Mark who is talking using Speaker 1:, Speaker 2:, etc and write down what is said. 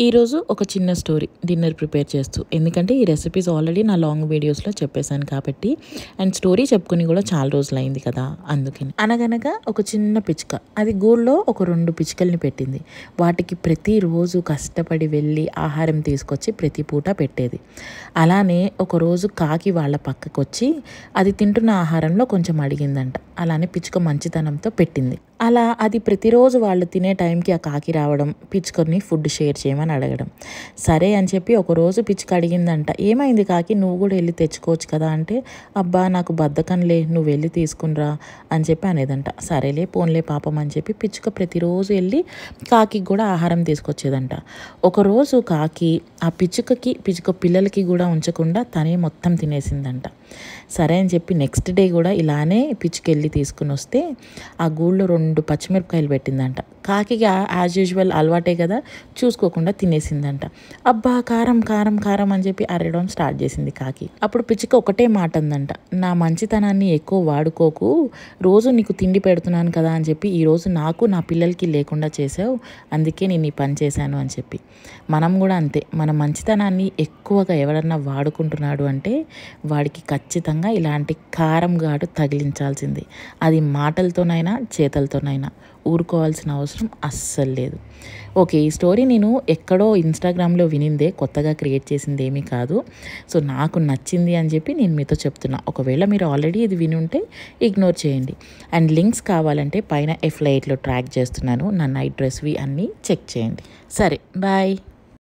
Speaker 1: ఈరోజు ఒక చిన్న స్టోరీ డిన్నర్ ప్రిపేర్ చేస్తూ, ఎందుకంటే ఈ రెసిపీస్ ఆల్రెడీ నా లాంగ్ వీడియోస్లో చెప్పేశాను కాబట్టి, అండ్ స్టోరీ చెప్పుకుని కూడా చాలా రోజులు అయింది కదా, అందుకని. అనగనగా ఒక చిన్న పిచ్చుక అది గూళ్ళో ఒక 2 పిచ్చుకల్ని పెట్టింది. వాటికి ప్రతిరోజు కష్టపడి వెళ్ళి ఆహారం తీసుకొచ్చి ప్రతి పూట పెట్టేది. అలానే ఒకరోజు కాకి వాళ్ళ పక్కకు వచ్చి అది తింటున్న ఆహారంలో కొంచెం అడిగిందంట. అలానే పిచ్చుక మంచితనంతో పెట్టింది. అలా అది ప్రతిరోజు వాళ్ళు తినే టైంకి ఆ కాకి రావడం, పిచ్చుకని ఫుడ్ షేర్ చేయమని అడగడం. సరే అని చెప్పి ఒకరోజు పిచ్చుక అడిగిందంట, ఏమైంది కాకి, నువ్వు కూడా వెళ్ళి తెచ్చుకోవచ్చు కదా అంటే, అబ్బా నాకు బద్ధకంలే, నువ్వు వెళ్ళి తీసుకునిరా అని చెప్పి అనేదంట. సరేలే పోన్లే పాపం అని చెప్పి పిచ్చుక ప్రతిరోజు వెళ్ళి కాకి కూడా ఆహారం తీసుకొచ్చేదంట. ఒకరోజు కాకి ఆ పిచ్చుక పిల్లలకి కూడా ఉంచకుండా తనే మొత్తం తినేసిందంట. సరే అని చెప్పి నెక్స్ట్ డే కూడా ఇలానే పిచ్చుకెళ్ళి తీసుకుని వస్తే ఆ గూళ్ళో 2 పచ్చిమిరపకాయలు పెట్టిందంట. కాకికి యాజ్ యూజువల్ అలవాటే కదా, చూసుకోకుండా తినేసిందంట. అబ్బా కారం కారం కారం అని చెప్పి అరయడం స్టార్ట్ చేసింది కాకి. అప్పుడు పిచ్చుక ఒకటే మాట అందంట, నా మంచితనాన్ని ఎక్కువ వాడుకోకు, రోజు నీకు తిండి పెడుతున్నాను కదా అని చెప్పి ఈరోజు నాకు నా పిల్లలకి లేకుండా చేసావు, అందుకే నేను ఈ పని చేశాను అని చెప్పి. మనం కూడా అంతే, మన మంచితనాన్ని ఎక్కువగా ఎవరన్నా వాడుకుంటున్నాడు అంటే వాడికి ఖచ్చితంగా ఇలాంటి కారం ఘాటు తగిలించాల్సింది. అది మాటలతోనైనా చేతలతోనైనా, ఊరుకోవాల్సిన అవసరం అస్సలు లేదు. ఓకే, ఈ స్టోరీ నేను ఎక్కడో ఇన్స్టాగ్రామ్లో వినిందే, కొత్తగా క్రియేట్ చేసింది ఏమీ కాదు. సో నాకు నచ్చింది అని చెప్పి నేను మీతో చెప్తున్నా. ఒకవేళ మీరు ఆల్రెడీ ఇది విని ఉంటే ఇగ్నోర్ చేయండి. అండ్ లింక్స్ కావాలంటే పైన F8లో ట్రాక్ చేస్తున్నాను, నా నైట్ డ్రెస్వి అన్నీ చెక్ చేయండి. సరే బాయ్.